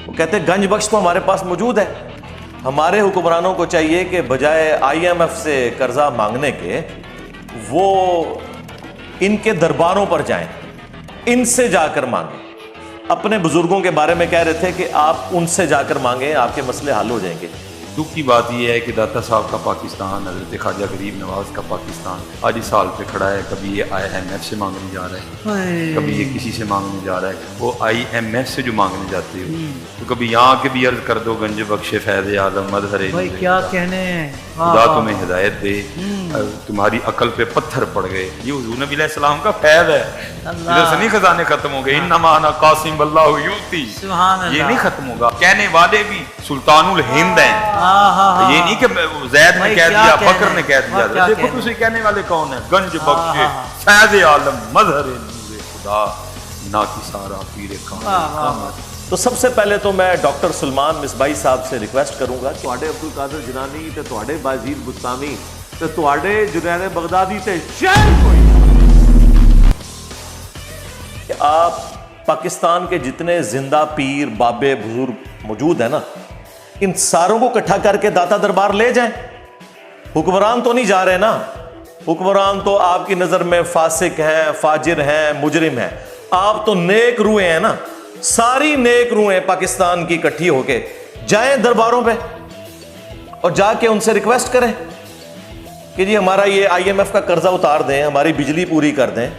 وہ کہتے ہیں گنج بخش تو ہمارے پاس موجود ہے. ہمارے حکمرانوں کو چاہیے کہ بجائے IMF سے قرضہ مانگنے کے وہ ان کے درباروں پر جائیں, ان سے جا کر مانگیں. اپنے بزرگوں کے بارے میں کہہ رہے تھے کہ آپ ان سے جا کر مانگیں, آپ کے مسئلے حل ہو جائیں گے. دکھ کی بات یہ ہے کہ داتا صاحب کا پاکستان, حضرت خواجہ غریب نواز کا پاکستان آج اس حال پہ کھڑا ہے. کبھی یہ IMF سے مانگنے جا رہا ہے, کبھی یہ کسی سے مانگنے جا رہا ہے. وہ IMF سے جو مانگنے جاتے ہو تو کبھی یہاں کے بھی عرض کر دو گنج بخش فیض عالم مظہر کیا کہنے ہیں, خدا تمہیں ہدایت دے, تمہاری عقل پہ پتھر پڑ گئے. یہ حضور نبی علیہ السلام کا فیض ہے. ادھر سے نہیں خزانے ختم ہو گئے. انما انا قاسم واللہ یؤتی, یہ نہیں ختم ہوگا. کہنے والے بھی سلطان الہند ہیں. یہ نہیں کہ زید نے کہہ دیا, بکر نے کہہ دیا. دیکھو تو اسے کہنے والے کون ہیں؟ گنج بخش فیض عالم مظہر نور خدا نا کسارا پیر کامل. تو سب سے پہلے تو میں ڈاکٹر سلمان مصباحی صاحب سے ریکویسٹ کروں گا, تواڈے عبدالقادر جنانی تے تواڈے بازید بستامی تے تواڈے جنید بغدادی تے شہر کوئی کہ آپ پاکستان کے جتنے زندہ پیر بابے بزرگ موجود ہیں نا, ان ساروں کو اکٹھا کر کے داتا دربار لے جائیں. حکمران تو نہیں جا رہے نا, حکمران تو آپ کی نظر میں فاسق ہیں, فاجر ہیں, مجرم ہیں. آپ تو نیک روحیں ہیں نا, ساری نیک روحیں پاکستان کی اکٹھی ہو کے جائیں درباروں پہ اور جا کے ان سے ریکویسٹ کریں کہ جی ہمارا یہ IMF کا قرضہ اتار دیں, ہماری بجلی پوری کر دیں.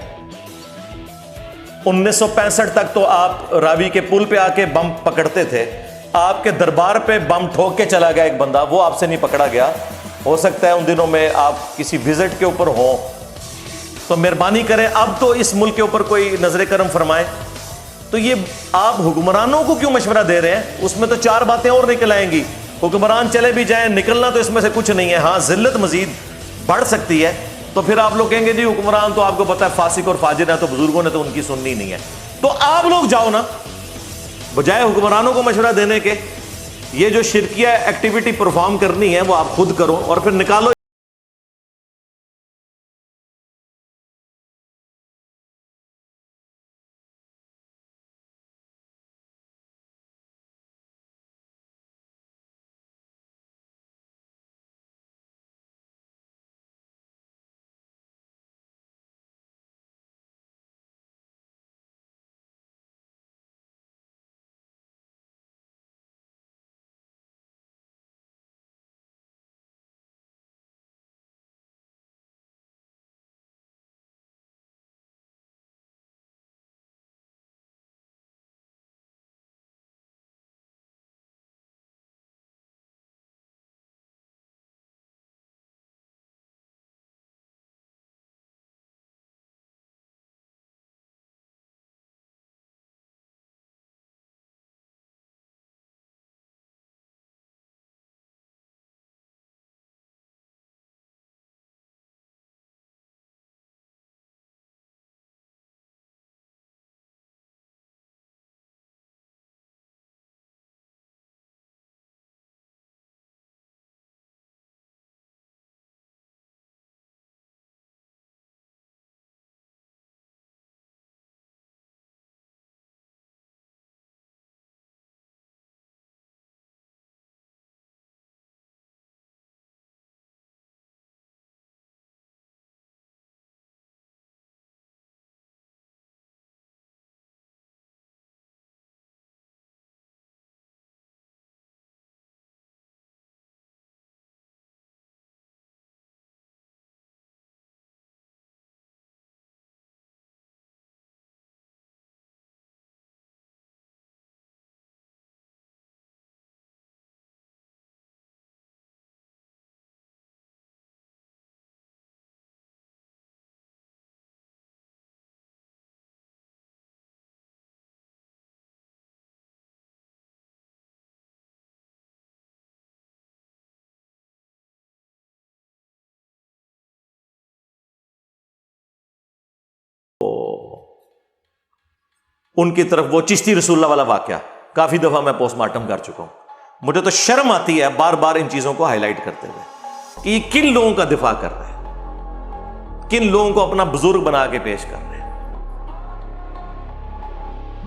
1965 تک تو آپ راوی کے پل پہ آ کے بم پکڑتے تھے, آپ کے دربار پہ بم ٹھوک کے چلا گیا ایک بندہ, وہ آپ سے نہیں پکڑا گیا. ہو سکتا ہے ان دنوں میں آپ کسی وزٹ کے اوپر ہوں, تو مہربانی کریں اب تو اس ملک کے اوپر کوئی نظر کرم فرمائے. تو یہ آپ حکمرانوں کو کیوں مشورہ دے رہے ہیں؟ اس میں تو 4 باتیں اور نکل آئیں گی. حکمران چلے بھی جائیں, نکلنا تو اس میں سے کچھ نہیں ہے. ہاں ذلت مزید بڑھ سکتی ہے. تو پھر آپ لوگ کہیں گے جی حکمران تو آپ کو پتہ ہے فاسق اور فاجر ہے, تو بزرگوں نے تو ان کی سننی نہیں ہے. تو آپ لوگ جاؤ نا, بجائے حکمرانوں کو مشورہ دینے کے یہ جو شرکیہ ایکٹیویٹی پرفارم کرنی ہے وہ آپ خود کرو اور پھر نکالو. ان کی طرف وہ چشتی رسول اللہ والا واقعہ کافی دفعہ میں پوسٹ مارٹم کر چکا ہوں. مجھے تو شرم آتی ہے بار بار ان چیزوں کو ہائی لائٹ کرتے ہوئے کہ یہ کن لوگوں کا دفاع کر رہے ہیں, کن لوگوں کو اپنا بزرگ بنا کے پیش کر رہے ہیں.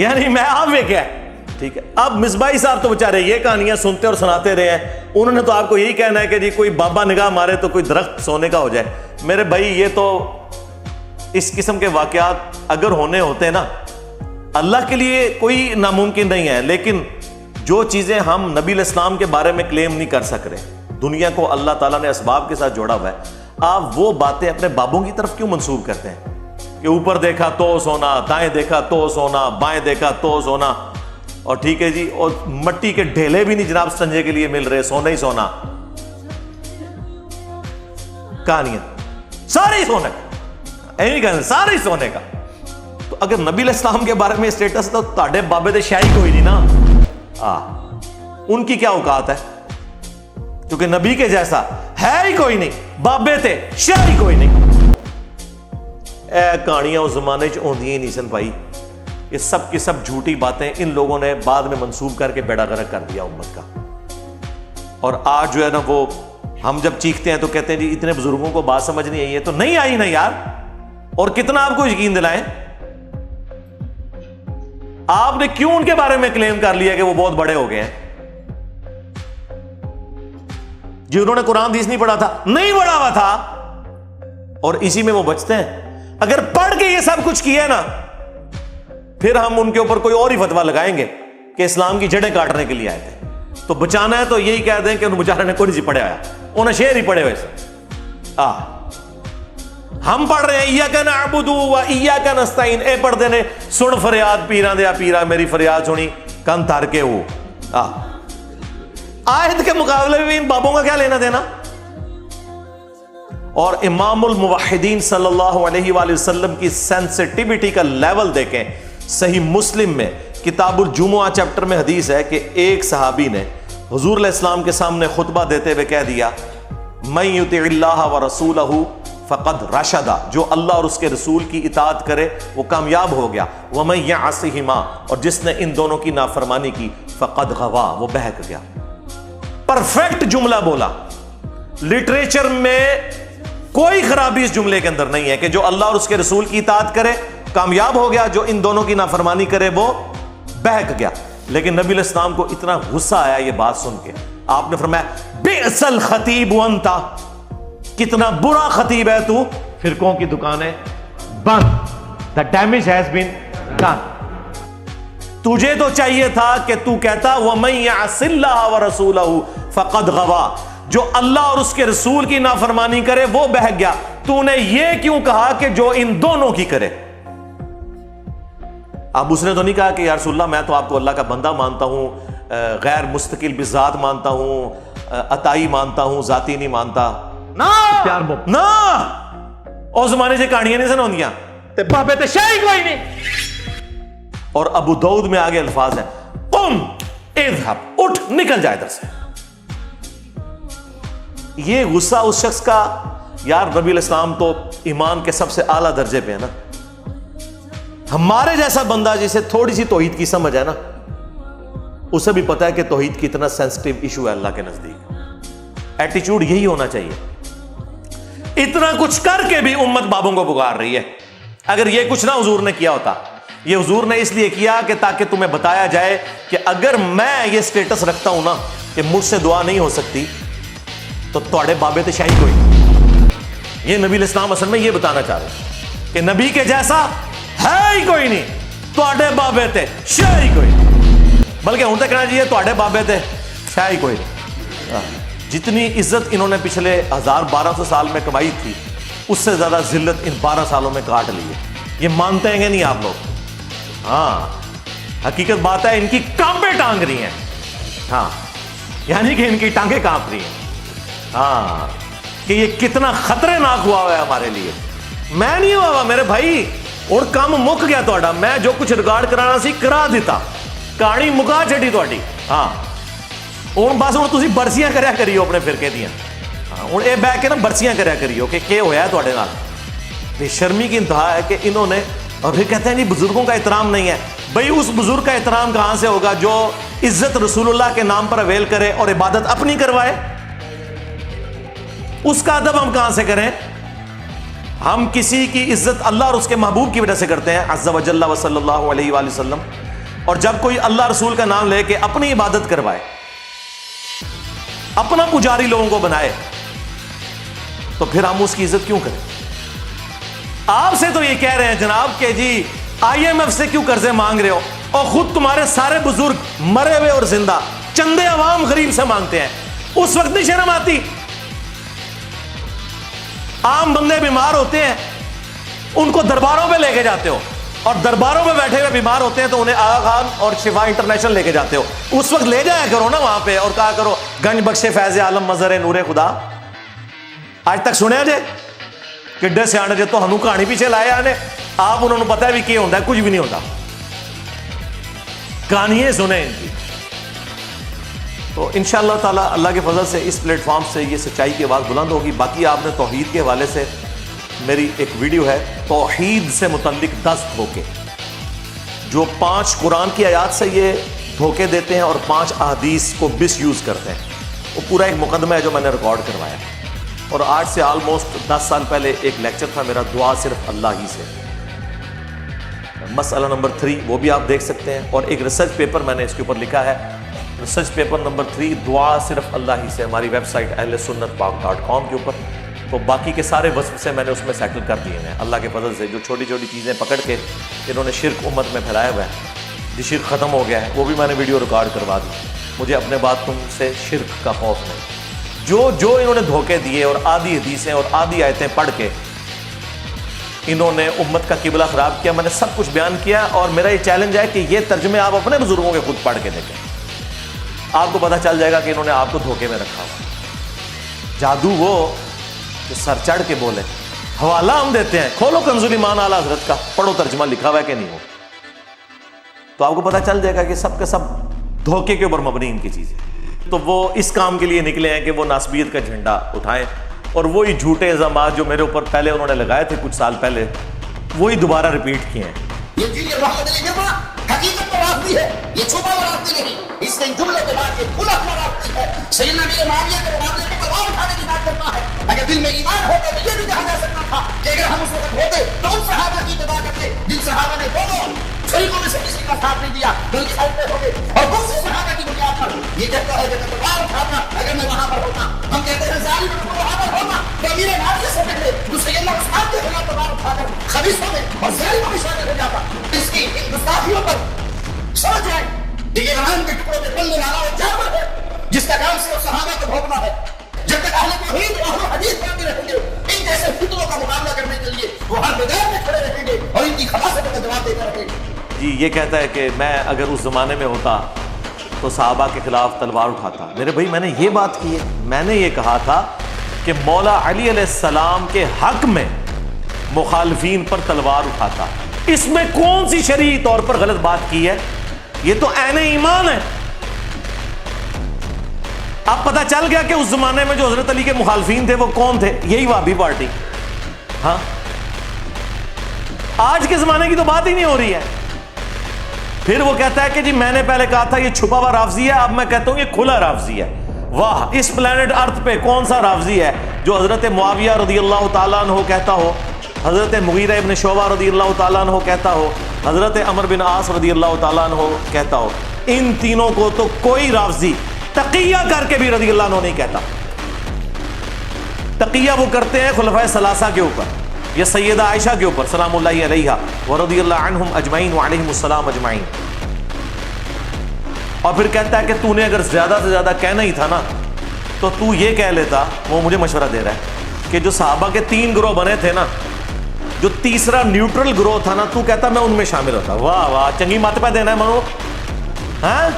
یعنی میں آپ میں کیا ہے. ٹھیک ہے, اب مصباحی صاحب تو بیچارے یہ کہانیاں سنتے اور سناتے رہے ہیں, انہوں نے تو آپ کو یہی کہنا ہے کہ جی کوئی بابا نگاہ مارے تو کوئی درخت سونے کا ہو جائے. میرے بھائی یہ تو اس قسم کے واقعات اگر ہونے ہوتے ہیں نا, اللہ کے لیے کوئی ناممکن نہیں ہے, لیکن جو چیزیں ہم نبی علیہ السلام کے بارے میں کلیم نہیں کر سک رہے, دنیا کو اللہ تعالیٰ نے اسباب کے ساتھ جوڑا ہوا ہے, آپ وہ باتیں اپنے بابوں کی طرف کیوں منسوب کرتے ہیں کہ اوپر دیکھا تو سونا, دائیں دیکھا تو سونا, بائیں دیکھا تو سونا, اور ٹھیک ہے جی, اور مٹی کے ڈھیلے بھی نہیں جناب سنجے کے لیے مل رہے, سونا ہی سونا. کہانیاں سارے ہی سونے کا, نہیں کہنا سارے ہی سونے کا. تو اگر نبی علیہ السلام کے بارے میں اسٹیٹس تو تاڑے بابے دے شاہی کوئی نہیں نا, ان کی کیا اوقات ہے, کیونکہ نبی کے جیسا ہے ہی کوئی نہیں, بابے تے شاہی کوئی نہیں. اے کہانیاں اس زمانے چ ہوندیاں ہی نہیں سن بھائی, یہ سب کی سب جھوٹی باتیں ان لوگوں نے بعد میں منسوب کر کے بیڑا غرق کر دیا امت کا. اور آج جو ہے نا وہ ہم جب چیختے ہیں تو کہتے ہیں جی اتنے بزرگوں کو بات سمجھ نہیں آئی ہے, تو نہیں آئی نا یار, اور کتنا آپ کو یقین دلائیں, آپ نے کیوں ان کے بارے میں کلیم کر لیا کہ وہ بہت بڑے ہو گئے ہیں جی, انہوں نے قرآن حدیث نہیں پڑھا تھا, نہیں پڑھا ہوا تھا, اور اسی میں وہ بچتے ہیں. اگر پڑھ کے یہ سب کچھ کیا ہے نا, پھر ہم ان کے اوپر کوئی اور ہی فتویٰ لگائیں گے کہ اسلام کی جڑیں کاٹنے کے لیے آئے تھے. تو بچانا ہے تو یہی کہہ دیں کہ ان بیچارے نے کوئی نہیں پڑھا ہے, انہیں شعر ہی پڑھے ہوئے. ہم پڑھ رہے ہیں ایاک نعبد و ایاک نستعین, اے پڑھ دینے سن فریاد پیراں دیا پیرا, میری فریاد سنی کن تھر کے وہ. آیت کے مقابلے میں ان بابوں کا کیا لینا دینا. اور امام الموحدین صلی اللہ علیہ وآلہ وسلم کی سینسٹیوٹی کا لیول دیکھیں. صحیح مسلم میں کتاب الجمعہ چیپٹر میں حدیث ہے کہ ایک صحابی نے حضور علیہ السلام کے سامنے خطبہ دیتے ہوئے کہہ دیا, من یطع اللہ ورسولہ فقد رشد, جو اللہ اور اس کے رسول کی اطاعت کرے وہ کامیاب ہو گیا, ومن یعصہما, اور جس نے ان دونوں کی نافرمانی کی فقد غوا, وہ بہک گیا. پرفیکٹ جملہ بولا, لٹریچر میں کوئی خرابی اس جملے کے اندر نہیں ہے کہ جو اللہ اور اس کے رسول کی اطاعت کرے کامیاب ہو گیا, جو ان دونوں کی نافرمانی کرے وہ بہک گیا. لیکن نبی علیہ السلام کو اتنا غصہ آیا یہ بات سن کے, آپ نے فرمایا بئس الخطیب وانت, کتنا برا خطیب ہے تو, فرقوں کی دکانیں بند, the damage has been done. تجھے تو چاہیے تھا کہ تو کہتا وَمَن يَعْصِ اللَّهَ وَرَسُولَهُ فَقَدْ غَوَا, جو اللہ اور اس کے رسول کی نافرمانی کرے وہ بہک گیا. تو نے یہ کیوں کہا کہ جو ان دونوں کی کرے. اب اس نے تو نہیں کہا کہ یا رسول اللہ میں تو آپ کو اللہ کا بندہ مانتا ہوں, غیر مستقل بذات مانتا ہوں, عطائی مانتا ہوں, ذاتی نہیں مانتا. نا اس زمانے سے کہانیاں نہیں سن ہوندیاں تے بابے تے شاہی کوئی نہیں. اور ابو داؤد میں آگے الفاظ ہیں قم اذهب, اٹھ نکل جائے ادھر سے. یہ غصہ اس شخص کا, یار نبی علیہ السلام تو ایمان کے سب سے اعلیٰ درجے پہ ہے نا, ہمارے جیسا بندہ جسے تھوڑی سی توحید کی سمجھ ہے نا, اسے بھی پتا ہے کہ توحید کتنا سینسٹیو ایشو ہے اللہ کے نزدیک. ایٹیچیوڈ یہی ہونا چاہیے. اتنا کچھ کر کے بھی امت بابوں کو پکار رہی ہے. اگر یہ کچھ نہ حضور نے کیا ہوتا, یہ حضور نے اس لیے کیا کہ تاکہ تمہیں بتایا جائے کہ اگر میں یہ سٹیٹس رکھتا ہوں نا کہ مجھ سے دعا نہیں ہو سکتی تو تواڈے بابے تے شاہی کوئی نہیں. یہ نبی علیہ السلام اصل میں یہ بتانا چاہ رہے ہیں کہ نبی کے جیسا ہے ہی کوئی نہیں, تواڈے بابے تے شاہی کوئی نہیں. بلکہ ہوں تو کہنا چاہیے تواڈے بابے تے شاہی کوئی نہیں. جتنی عزت انہوں نے پچھلے 1200 سال میں کمائی تھی, اس سے زیادہ ذلت ان 12 سالوں میں کاٹ لی ہے. یہ مانتے ہیں کہ نہیں آپ لوگ؟ ہاں حقیقت بات ہے, ان کی کانپیں ٹانگ رہی ہیں. ہاں یعنی کہ ان کی ٹانگیں کانپ رہی ہیں. ہاں کہ یہ کتنا خطرے ناک ہوا ہے ہمارے لیے. میں نہیں ہوا میرے بھائی, اور کام مک گیا تہاڈا. میں جو کچھ ریکارڈ کرانا سی کرا دیتا, کہانی مکا چھڈی تہاڈی. ہاں ہوں بس ہوں تسی برسیاں کریا کریو اپنے فرقے دیاں. ہوں یہ بہ کے نا برسیاں کریا کریو کہ کیا ہوا ہے تہاڈے نال. بے شرمی کی انتہا ہے کہ انہوں نے, اور پھر کہتے ہیں نہیں بزرگوں کا احترام نہیں ہے. بھائی اس بزرگ کا احترام کہاں سے ہوگا جو عزت رسول اللہ کے نام پر اویل کرے اور عبادت اپنی کروائے؟ اس کا ادب ہم کہاں سے کریں؟ ہم کسی کی عزت اللہ اور اس کے محبوب کی وجہ سے کرتے ہیں عز و جل و صلی اللہ علیہ وآلہ وسلم. اور جب کوئی اللہ رسول کا نام لے کے اپنی عبادت کروائے, اپنا پجاری لوگوں کو بنائے, تو پھر ہم اس کی عزت کیوں کریں؟ آپ سے تو یہ کہہ رہے ہیں جناب کہ جی IMF سے کیوں قرضے مانگ رہے ہو, اور خود تمہارے سارے بزرگ مرے ہوئے اور زندہ چندے عوام غریب سے مانگتے ہیں, اس وقت نہیں شرم آتی؟ عام بندے بیمار ہوتے ہیں, ان کو درباروں پہ لے کے جاتے ہو, اور درباروں میں بیٹھے ہوئے بیمار ہوتے ہیں تو انہیں آغا خان اور شفا انٹرنیشنل لے کے جاتے ہو. اس وقت لے جایا کرو نا وہاں پہ, اور کہا کرو گنج بخش فیض عالم مظہر نور خدا. آج تک سنیا جے کڈے سیانے جے تو ہنو کہانی پیچھے لائے آنے, آپ انہوں نے پتا بھی کیا ہوتا ہے, کچھ بھی نہیں ہوتا, کہانیاں سنیں ان کی. تو انشاءاللہ تعالی اللہ کے فضل سے اس پلیٹ فارم سے یہ سچائی کی آواز بلند ہوگی. باقی آپ نے توحید کے حوالے سے میری ایک ویڈیو ہے, توحید سے متعلق 10 دھوکے جو 5 قرآن کی آیات سے یہ دھوکے دیتے ہیں اور 5 احادیث کو مس یوز کرتے ہیں. وہ پورا ایک مقدمہ ہے جو میں نے ریکارڈ کروایا, اور آج سے آلموسٹ 10 سال پہلے ایک لیکچر تھا میرا, دعا صرف اللہ ہی سے, مسئلہ نمبر 3, وہ بھی آپ دیکھ سکتے ہیں. اور ایک ریسرچ پیپر میں نے اس کے اوپر لکھا ہے, ریسرچ پیپر نمبر 3, دعا صرف اللہ ہی سے, ہماری ویب سائٹ ahlsunnatpak.com کے اوپر. تو باقی کے سارے وصف سے میں نے اس میں سیٹل کر دیے ہیں اللہ کے فضل سے. جو چھوٹی چھوٹی چیزیں پکڑ کے انہوں نے شرک امت میں پھیلایا ہوا ہے, جی شرک ختم ہو گیا ہے, وہ بھی میں نے ویڈیو ریکارڈ کروا دی. مجھے اپنے بات تم سے شرک کا خوف نہیں. جو انہوں نے دھوکے دیے اور آدھی حدیثیں اور آدھی آیتیں پڑھ کے انہوں نے امت کا قبلہ خراب کیا, میں نے سب کچھ بیان کیا. اور میرا یہ چیلنج ہے کہ یہ ترجمے آپ اپنے بزرگوں کے خود پڑھ کے دیکھیں, آپ کو پتہ چل جائے گا کہ انہوں نے آپ کو دھوکے میں رکھا ہوا. جادو وہ جو سر چڑھ کے بولے. حوالہ ہم دیتے ہیں, کھولو کنز الایمان اعلی حضرت کا, پڑھو ترجمہ لکھا ہوا ہے کہ نہیں ہو, تو آپ کو پتہ چل جائے گا کہ سب کے سب دھوکے کے اوپر مبنی ان کی چیزیں. تو وہ اس کام کے لیے نکلے ہیں کہ وہ ناسبیت کا جھنڈا اٹھائیں, اور وہی جھوٹے الزامات جو میرے اوپر پہلے انہوں نے لگائے تھے کچھ سال پہلے, وہی دوبارہ ریپیٹ کیے ہیں. یہ چیز حقیقت میں راستی ہے, یہ چھپا ہوا راستی نہیں. اس کے جملے کے بعد یہ کھلا ہوا راستی ہے. سیدنا امیر معاویہ کے معاملے کو پروان اٹھانے کی بات کرتا ہے. اگر دل میں ایمان ہوتا تو یہ بھی کہا جا سکتا تھا کہ اگر ہم اس وقت ہوتے تو ان صحابہ کی اتباع کرتے جن صحابہ نے دونوں فریقوں میں سے کسی کا ساتھ نہیں دیا بلکہ ساتھ ہو گئے, اور دوسرے صحابہ کی بنیاد پر یہ کہتا ہے کہ میں پروان اٹھاتا اگر میں وہاں پر ہوتا. ہم کہتے ہیں ظالم کو وہاں پر ہونا تو امیر معاویہ سے پہلے دوسرے اللہ عثمان کے خلاف پروان اٹھا کر خبیثوں میں اور ظالموں میں شامل ہو جاتا. اس کی ان گستاخیوں پر سمجھ جائیں کہ یہ ایمان کے ٹکڑوں پہ پلنے والا وہ جانور ہے جس کا کام صرف صحابہ کو بھوگنا ہے. جب تک اہل توحید اور اہل حدیث باقی رہیں گے ان جیسے فتنوں کا مقابلہ کرنے کے لیے وہ ہر میدان میں کھڑے رہیں گے اور ان کی خباثت کا جواب دیتے رہیں گے. جی یہ کہتا ہے کہ میں اگر اس زمانے میں ہوتا تو صحابہ کے خلاف تلوار اٹھاتا. میرے بھائی میں نے یہ بات کی ہے, میں نے یہ کہا تھا کہ مولا علی علیہ السلام کے حق میں مخالفین پر تلوار اٹھاتا. اس میں کون سی شرعی طور پر غلط بات کی ہے؟ یہ تو عین ایمان ہے. اب پتہ چل گیا کہ اس زمانے میں جو حضرت علی کے مخالفین تھے وہ کون تھے, یہی وہابی پارٹی. ہاں آج کے زمانے کی تو بات ہی نہیں ہو رہی ہے. پھر وہ کہتا ہے کہ جی میں نے پہلے کہا تھا یہ چھپا ہوا رافضی ہے, اب میں کہتا ہوں یہ کھلا رافضی ہے. واہ, اس پلانٹ ارتھ پہ کون سا رافضی ہے جو حضرت معاویہ رضی اللہ تعالیٰ عنہ کہتا ہو, حضرت مغیرہ ابن شعبہ رضی اللہ تعالیٰ عنہ کہتا ہو, حضرت عمر بن عاص رضی اللہ تعالیٰ عنہ کہتا ہو. ان تینوں کو تو کوئی رافضی تقیہ کر کے بھی رضی اللہ عنہ نہیں کہتا. تقیہ وہ کرتے ہیں خلفائے ثلاثہ کے اوپر یا سیدہ عائشہ کے اوپر سلام اللہ علیہا ورضی اللہ عنہم اجمعین وعلیہم السلام اجمعین. اور پھر کہتا ہے کہ تو نے اگر زیادہ سے زیادہ کہنا ہی تھا نا تو تو یہ کہہ لیتا. وہ مجھے مشورہ دے رہا ہے کہ جو صحابہ کے 3 گروہ بنے تھے نا, جو تیسرا نیوٹرل گروہ تھا نا, تو کہتا میں ان میں شامل ہوتا. واہ واہ, چنگی مت پہ دینا ہے منو. ہاں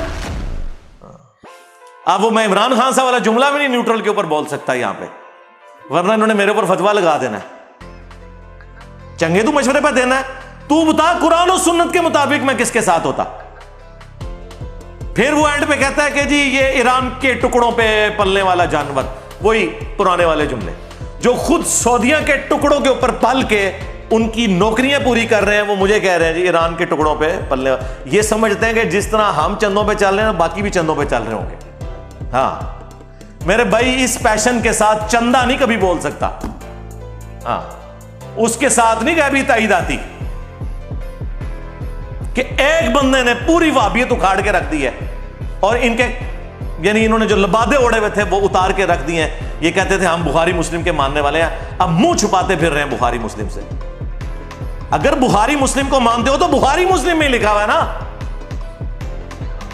اب وہ میں عمران خان صاحب والا جملہ بھی نہیں نیوٹرل کے اوپر بول سکتا یہاں پہ, ورنہ انہوں نے میرے اوپر فتویٰ لگا دینا ہے. چنگے تو مشورے پہ دینا ہے. تو بتا قرآن و سنت کے مطابق میں کس کے ساتھ ہوتا. پھر وہ اینڈ پہ کہتا ہے کہ جی یہ ایران کے ٹکڑوں پہ پلنے والا جانور, وہی پرانے والے جملے جو خود سعودیہ کے ٹکڑوں کے اوپر پل کے ان کی نوکریاں پوری کر رہے ہیں, وہ مجھے کہہ رہے ہیں جی ایران کے ٹکڑوں پہ پلنے. یہ سمجھتے ہیں کہ جس طرح ہم چندوں پہ چل رہے ہیں باقی بھی چندوں پہ چل رہے ہوں گے. ہاں میرے بھائی اس پیشن کے ساتھ چندہ نہیں کبھی بول سکتا. ہاں اس کے ساتھ نہیں کبھی تائید آتی. کہ ایک بندے نے پوری وہابیت اکھاڑ کے رکھ دی ہے اور ان کے یعنی انہوں نے جو لبادے اوڑے ہوئے تھے وہ اتار کے رکھ دیے ہیں. یہ کہتے تھے ہم بخاری مسلم کے ماننے والے ہیں, اب منہ چھپاتے پھر رہے ہیں بخاری مسلم سے. اگر بخاری مسلم کو مانتے ہو تو بخاری مسلم میں لکھا ہوا ہے نا.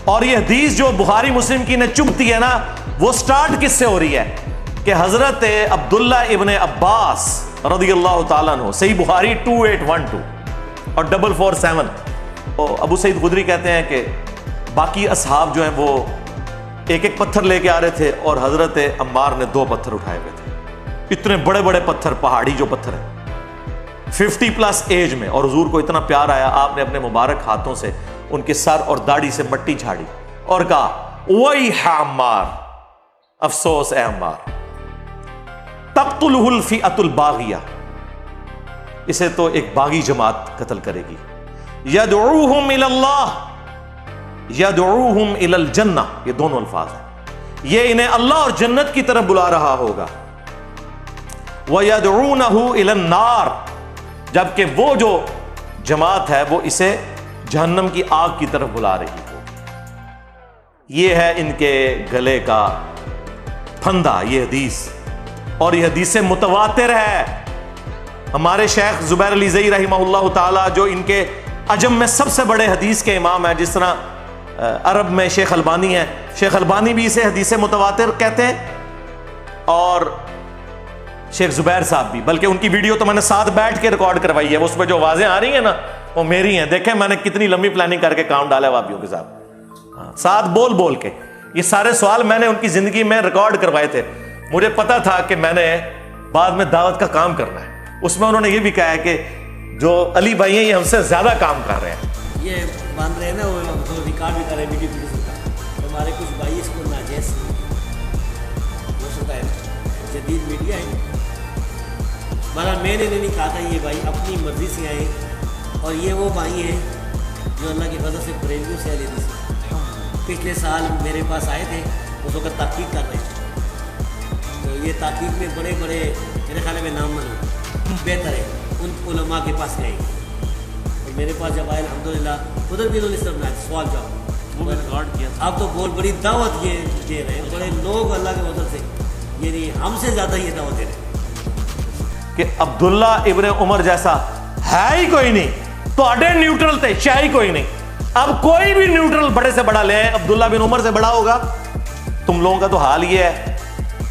اور یہ حدیث جو بخاری مسلم کی نے چبھتی ہے نا, وہ سٹارٹ کس سے ہو رہی ہے کہ حضرت عبداللہ ابن عباس رضی اللہ تعالیٰ عنہ, صحیح بخاری 2812 اور 447. ابو سعید خدری کہتے ہیں کہ باقی اصحاب جو ہیں وہ ایک ایک پتھر لے کے آ رہے تھے اور حضرت عمار نے 2 پتھر اٹھائے ہوئے تھے. اتنے بڑے بڑے پتھر, پہاڑی جو پتھر ہیں 50+ ایج میں, اور حضور کو اتنا پیار آیا آپ نے اپنے مبارک ہاتھوں سے ان کے سر اور داڑھی سے مٹی جھاڑی اور کہا وہی عمار, افسوس اے عمار, تقتلہ الفئۃ الباغیہ, اسے تو ایک باغی جماعت قتل کرے گی. یدعوہم الی اللہ یدعوہم الی الجنہ, یہ دونوں الفاظ ہیں, یہ انہیں اللہ اور جنت کی طرف بلا رہا ہوگا. وَيَدْعُونَهُ إِلَى النَّارِ, جبکہ وہ جو جماعت ہے وہ اسے جہنم کی آگ کی طرف بلا رہی ہوگی. یہ ہے ان کے گلے کا پھندا یہ حدیث, اور یہ حدیث متواتر ہے. ہمارے شیخ زبیر علی زئی رحمہ اللہ تعالی جو ان کے عجم میں سب سے بڑے حدیث کے امام ہیں, جس طرح عرب میں شیخ البانی ہیں, شیخ البانی بھی اسے حدیث متواتر کہتے ہیں, اور شیخ زبیر صاحب بھی. بلکہ ان کی ویڈیو تو میں نے ساتھ بیٹھ کے ریکارڈ کروائی ہے, اس پہ جو آوازیں آ رہی ہیں نا وہ میری ہیں. دیکھیں میں نے کتنی لمبی پلاننگ کر کے کام ڈالا ہے وہابیوں کے ساتھ, ساتھ بول بول کے. یہ سارے سوال میں نے ان کی زندگی میں ریکارڈ کروائے تھے. مجھے پتا تھا کہ میں نے بعد میں دعوت کا کام کرنا ہے. اس میں انہوں نے یہ بھی کہا ہے کہ جو علی بھائی ہیں یہ ہم سے زیادہ کام کر رہے ہیں. یہ مان رہے ہیں نا, وہ ریکارڈ بھی کر رہے ہیں ویڈیو کا. ہمارے کچھ بھائی اس کو ناجائز ہو سکتا ہے, جدید میڈیا ہے. مگر میں نے نہیں کہا تھا, یہ بھائی اپنی مرضی سے آئے, اور یہ وہ بھائی ہیں جو اللہ کی فضل سے بریلیوں سے لیتے تھے. پچھلے سال میرے پاس آئے تھے, اس وقت تحقیق کر رہے تھے. تو یہ تحقیق میں بڑے بڑے میرے خیال میں نام بہتر ہے, ان علماء کے پاس گئے. اور میرے پاس جب آئے الحمدللہ, ادھر بھی انہوں نے صرف سوال جواب وہ ریکارڈ کیا. آپ تو بہت بڑی دعوت یہ دے رہے ہیں, بڑے لوگ اللہ کے فضل سے یعنی ہم سے زیادہ یہ دعوت دے رہے ہیں کہ عبداللہ ابن عمر جیسا ہے ہی کوئی نہیں. تو اڈے نیوٹرل تھے, شاہی کوئی نہیں. اب کوئی بھی نیوٹرل بڑے سے بڑا لے آئے, عبداللہ بن عمر سے بڑا ہوگا. تم لوگوں کا تو حال یہ ہے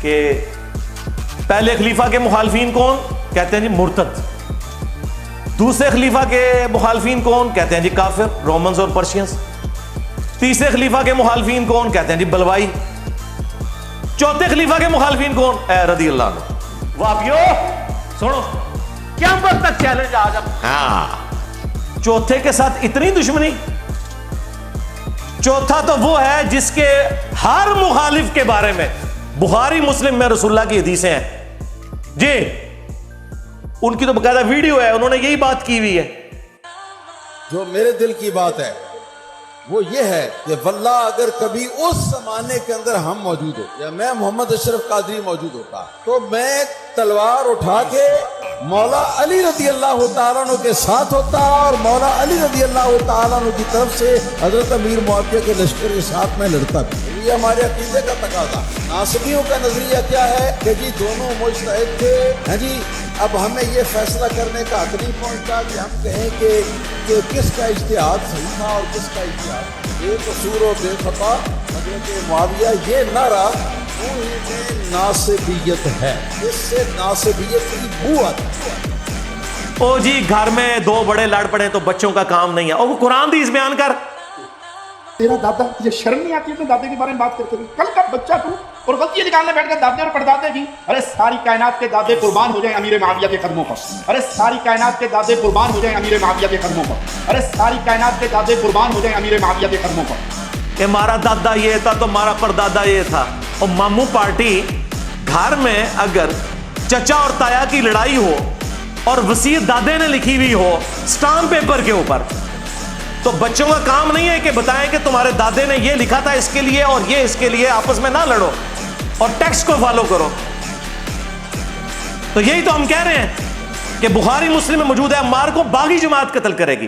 کہ پہلے خلیفہ کے مخالفین کون کہتے ہیں جی مرتد, دوسرے خلیفہ کے مخالفین کون کہتے ہیں جی کافر, رومنز اور پرشینز. تیسرے خلیفہ کے مخالفین کون کہتے ہیں جی بلوائی. چوتھے خلیفہ کے مخالفین کون, اے رضی اللہ عنہ. وابیو سنو, قیامت تک چیلنج آج. ہاں, چوتھے کے ساتھ اتنی دشمنی. چوتھا تو وہ ہے جس کے ہر مخالف کے بارے میں بخاری مسلم میں رسول اللہ کی حدیثیں ہیں جی, ان کی تو باقاعدہ ویڈیو ہے, انہوں نے یہی بات کی ہوئی ہے. جو میرے دل کی بات ہے وہ یہ ہے کہ واللہ اگر کبھی اس زمانے کے اندر ہم موجود ہو, یا میں محمد اشرف قادری موجود ہوتا, تو میں تلوار اٹھا کے مولا علی رضی اللہ تعالیٰ عنہ کے ساتھ ہوتا, اور مولا علی رضی اللہ تعالیٰ عنہ کی طرف سے حضرت امیر معاویہ کے لشکر کے ساتھ میں لڑتا بھی. یہ ہمارے عقیدے کا تقاضا. ناصبیوں کا نظریہ کیا ہے کہ جی دونوں مجتہد تھے, ہاں جی. اب ہمیں یہ فیصلہ کرنے کا حق نہیں پہنچتا کہ ہم کہیں کہ کس کا اجتہاد صحیح تھا اور کس کا اجتہاد بے قصور و بے خطا. حضرت معاویہ یہ نہ رہا ناصبیت ہے, اس سے ناصبیت کی بو آتی ہے. او جی گھر میں 2 بڑے لڑ پڑے تو بچوں کا کام نہیں ہے. اور وہ قرآن حدیث بیان کر. تیرا دادا, تجھے شرم نہیں آتی اپنے دادے کے بارے میں بات کرتے ہوئے؟ کل کا بچہ تو, اور غلطیاں نکالنے بیٹھ کر دادے اور پردادے کی. ارے ساری کائنات کے دادے قربان ہو جائیں امیر معاویہ کے قدموں پر. ارے ساری کائنات کے دادے قربان ہو جائیں امیر معاویہ کے قدموں پر. ارے ساری کائنات کے دادے قربان ہو جائیں امیر معاویہ کے قدموں پر. کہ ہمارا دادا یہ تھا تو ہمارا پردادا یہ تھا. اور ماموں پارٹی گھر میں اگر چچا اور تایا کی لڑائی ہو اور وصیت دادے نے لکھی ہوئی ہو سٹامپ پیپر کے اوپر, تو بچوں کا کام نہیں ہے کہ بتائیں کہ تمہارے دادے نے یہ لکھا تھا اس کے لیے اور یہ اس کے لیے. آپس میں نہ لڑو اور ٹیکسٹ کو فالو کرو. تو یہی تو ہم کہہ رہے ہیں کہ بخاری مسلم میں موجود ہے عمار کو باغی جماعت قتل کرے گی.